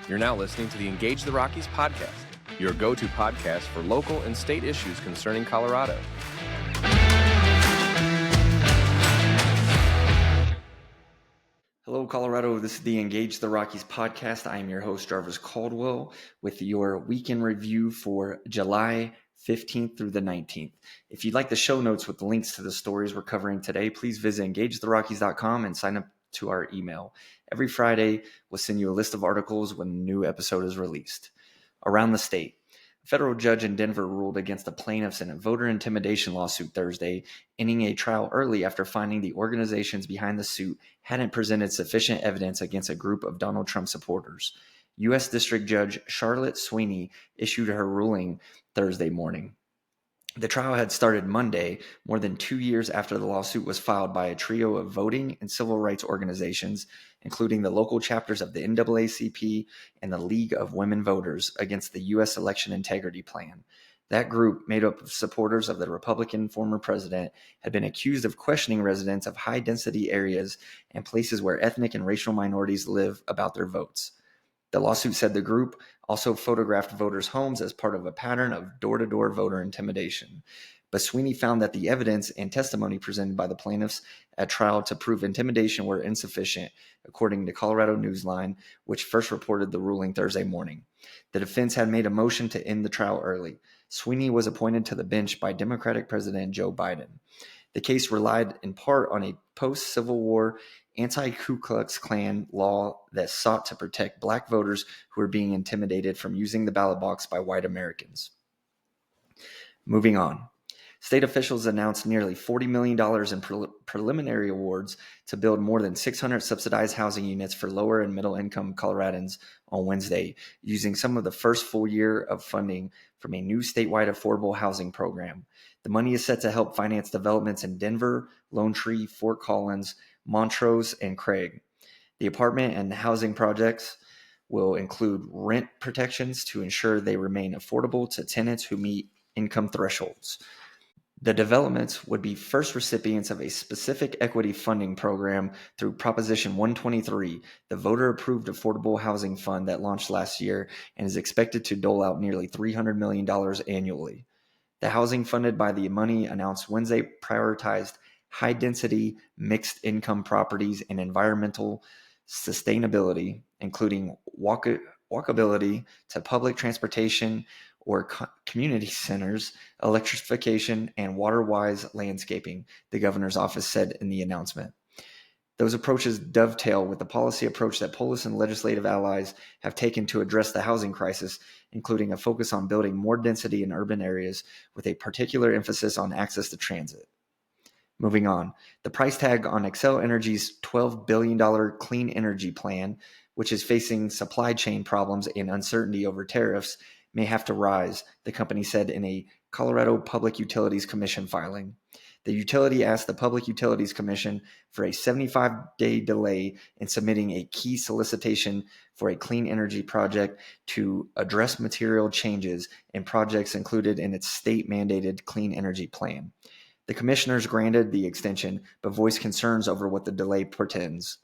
You're now listening to the Engage the Rockies podcast, your go-to podcast for local and state issues concerning Colorado. Hello, Colorado. This is the Engage the Rockies podcast. I am your host, Jarvis Caldwell, with your weekend review for July 15th through the 19th. If you'd like the show notes with the links to the stories we're covering today, please visit engagetherockies.com and sign up to our email. Every Friday, we'll send you a list of articles when a new episode is released. Around the state, a federal judge in Denver ruled against the plaintiffs in a voter intimidation lawsuit Thursday, ending a trial early after finding the organizations behind the suit hadn't presented sufficient evidence against a group of Donald Trump supporters. U.S. District Judge Charlotte Sweeney issued her ruling Thursday morning. The trial had started Monday, more than 2 years after the lawsuit was filed by a trio of voting and civil rights organizations, including the local chapters of the NAACP and the League of Women Voters, against the U.S. Election Integrity Plan. That group, made up of supporters of the Republican former president, had been accused of questioning residents of high-density areas and places where ethnic and racial minorities live about their votes. The lawsuit said the group also photographed voters' homes as part of a pattern of door-to-door voter intimidation. But Sweeney found that the evidence and testimony presented by the plaintiffs at trial to prove intimidation were insufficient, according to Colorado Newsline, which first reported the ruling Thursday morning. The defense had made a motion to end the trial early. Sweeney was appointed to the bench by Democratic President Joe Biden. The case relied in part on a post-Civil War anti-Ku Klux Klan law that sought to protect black voters who were being intimidated from using the ballot box by white Americans. Moving on. State officials announced nearly $40 million in preliminary awards to build more than 600 subsidized housing units for lower and middle income Coloradans on Wednesday, using some of the first full year of funding from a new statewide affordable housing program. The money is set to help finance developments in Denver, Lone Tree, Fort Collins, Montrose, and Craig. The apartment and housing projects will include rent protections to ensure they remain affordable to tenants who meet income thresholds. The developments would be first recipients of a specific equity funding program through Proposition 123, the voter-approved affordable housing fund that launched last year and is expected to dole out nearly $300 million annually. The housing funded by the money, announced Wednesday, prioritized high-density, mixed-income properties and environmental sustainability, including walkability to public transportation or community centers, electrification, and water-wise landscaping, the governor's office said in the announcement. Those approaches dovetail with the policy approach that Polis and legislative allies have taken to address the housing crisis, including a focus on building more density in urban areas with a particular emphasis on access to transit. Moving on, the price tag on Xcel Energy's $12 billion clean energy plan, which is facing supply chain problems and uncertainty over tariffs, may have to rise, the company said in a Colorado Public Utilities Commission filing. The utility asked the Public Utilities Commission for a 75-day delay in submitting a key solicitation for a clean energy project to address material changes in projects included in its state-mandated clean energy plan. The commissioners granted the extension, but voiced concerns over what the delay portends.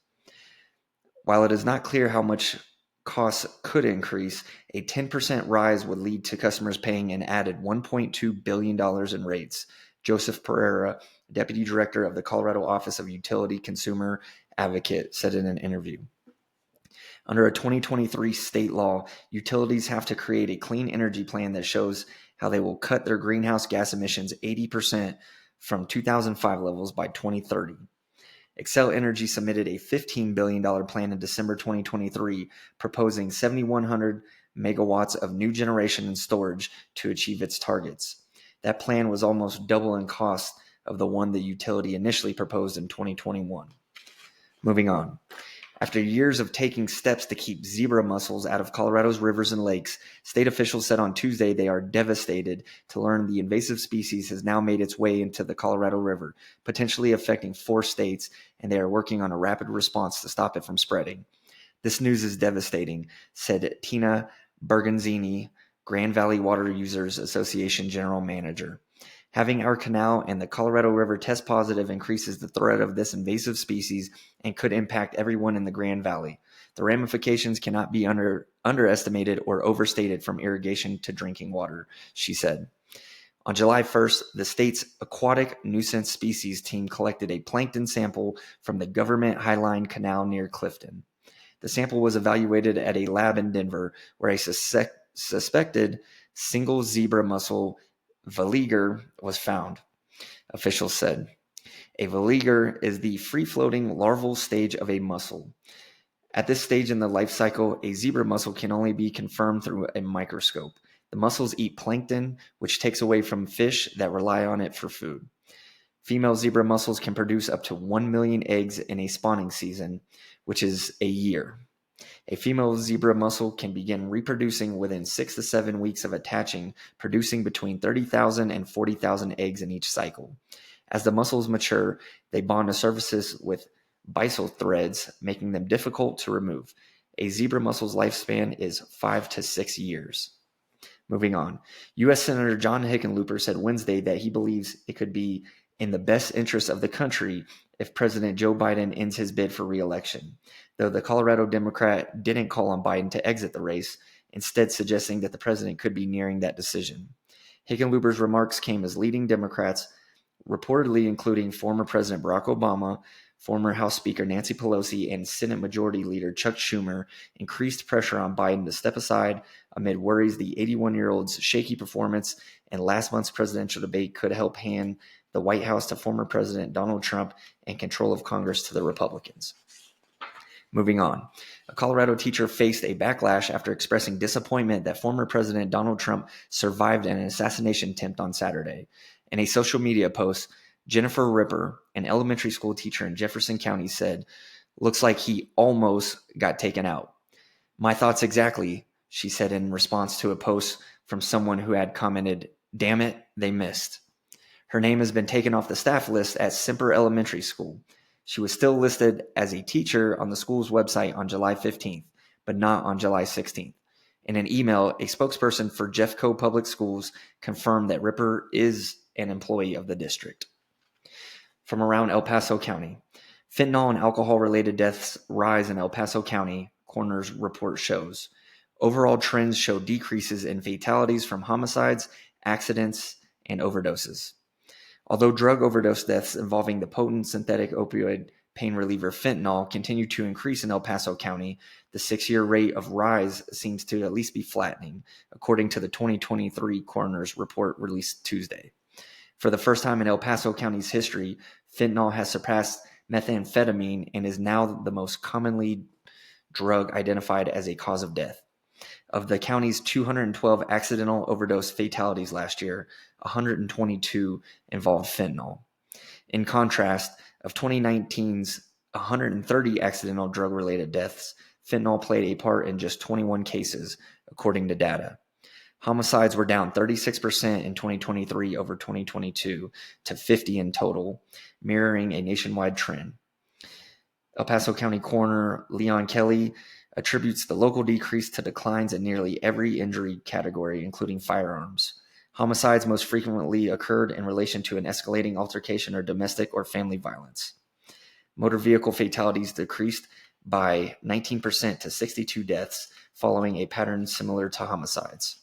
While it is not clear how much costs could increase, a 10% rise would lead to customers paying an added $1.2 billion in rates, Joseph Pereira, Deputy Director of the Colorado Office of Utility Consumer Advocate, said in an interview. Under a 2023 state law, utilities have to create a clean energy plan that shows how they will cut their greenhouse gas emissions 80% from 2005 levels by 2030. Xcel Energy submitted a $15 billion plan in December 2023, proposing 7,100 megawatts of new generation and storage to achieve its targets. That plan was almost double in cost of the one the utility initially proposed in 2021. Moving on. After years of taking steps to keep zebra mussels out of Colorado's rivers and lakes, state officials said on Tuesday they are devastated to learn the invasive species has now made its way into the Colorado River, potentially affecting 4 states, and they are working on a rapid response to stop it from spreading. This news is devastating, said Tina Berganzini, Grand Valley Water Users Association General Manager. Having our canal and the Colorado River test positive increases the threat of this invasive species and could impact everyone in the Grand Valley. The ramifications cannot be underestimated or overstated from irrigation to drinking water, she said. On July 1st, the state's aquatic nuisance species team collected a plankton sample from the government Highline Canal near Clifton. The sample was evaluated at a lab in Denver, where a suspected single zebra mussel veliger was found, officials said. A veliger is the free-floating larval stage of a mussel. At this stage in the life cycle, a zebra mussel can only be confirmed through a microscope. The mussels eat plankton, which takes away from fish that rely on it for food. Female zebra mussels can produce up to 1 million eggs in a spawning season, which is a year. A female zebra mussel can begin reproducing within 6 to 7 weeks of attaching, producing between 30,000 and 40,000 eggs in each cycle. As the mussels mature, they bond to surfaces with byssal threads, making them difficult to remove. A zebra mussel's lifespan is 5 to 6 years. Moving on, U.S. Senator John Hickenlooper said Wednesday that he believes it could be in the best interest of the country if President Joe Biden ends his bid for re-election, though the Colorado Democrat didn't call on Biden to exit the race, instead suggesting that the president could be nearing that decision. Hickenlooper's remarks came as leading Democrats, reportedly including former President Barack Obama, former House Speaker Nancy Pelosi, and Senate Majority Leader Chuck Schumer, increased pressure on Biden to step aside amid worries the 81-year-old's shaky performance in last month's presidential debate could help hand the White House to former President Donald Trump and control of Congress to the Republicans. Moving on, a Colorado teacher faced a backlash after expressing disappointment that former President Donald Trump survived an assassination attempt on Saturday. In a social media post, Jennifer Ripper, an elementary school teacher in Jefferson County, said, "Looks like he almost got taken out." "My thoughts exactly," she said in response to a post from someone who had commented, "Damn it, they missed." Her name has been taken off the staff list at Semper Elementary School. She was still listed as a teacher on the school's website on July 15th, but not on July 16th. In an email, a spokesperson for Jeffco Public Schools confirmed that Ripper is an employee of the district. From around El Paso County, fentanyl and alcohol-related deaths rise in El Paso County, coroner's report shows. Overall trends show decreases in fatalities from homicides, accidents, and overdoses. Although drug overdose deaths involving the potent synthetic opioid pain reliever fentanyl continue to increase in El Paso County, the 6-year rate of rise seems to at least be flattening, according to the 2023 coroner's report released Tuesday. For the first time in El Paso County's history, fentanyl has surpassed methamphetamine and is now the most commonly drug identified as a cause of death. Of the county's 212 accidental overdose fatalities last year, 122 involved fentanyl. In contrast, of 2019's 130 accidental drug-related deaths, fentanyl played a part in just 21 cases, according to data. Homicides were down 36% in 2023 over 2022 to 50 in total, mirroring a nationwide trend. El Paso County Coroner Leon Kelly attributes the local decrease to declines in nearly every injury category, including firearms. Homicides most frequently occurred in relation to an escalating altercation or domestic or family violence. Motor vehicle fatalities decreased by 19% to 62 deaths, following a pattern similar to homicides.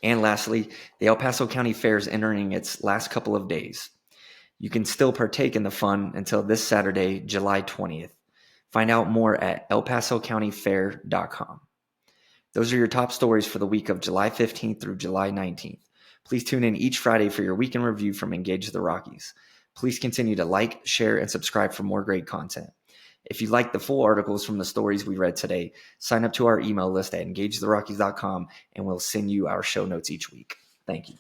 And lastly, the El Paso County Fair is entering its last couple of days. You can still partake in the fun until this Saturday, July 20th. Find out more at elpasocountyfair.com. Those are your top stories for the week of July 15th through July 19th. Please tune in each Friday for your weekend review from Engage the Rockies. Please continue to like, share, and subscribe for more great content. If you like the full articles from the stories we read today, sign up to our email list at engagetherockies.com and we'll send you our show notes each week. Thank you.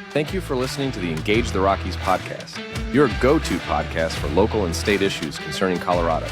Thank you for listening to the Engage the Rockies podcast, your go-to podcast for local and state issues concerning Colorado.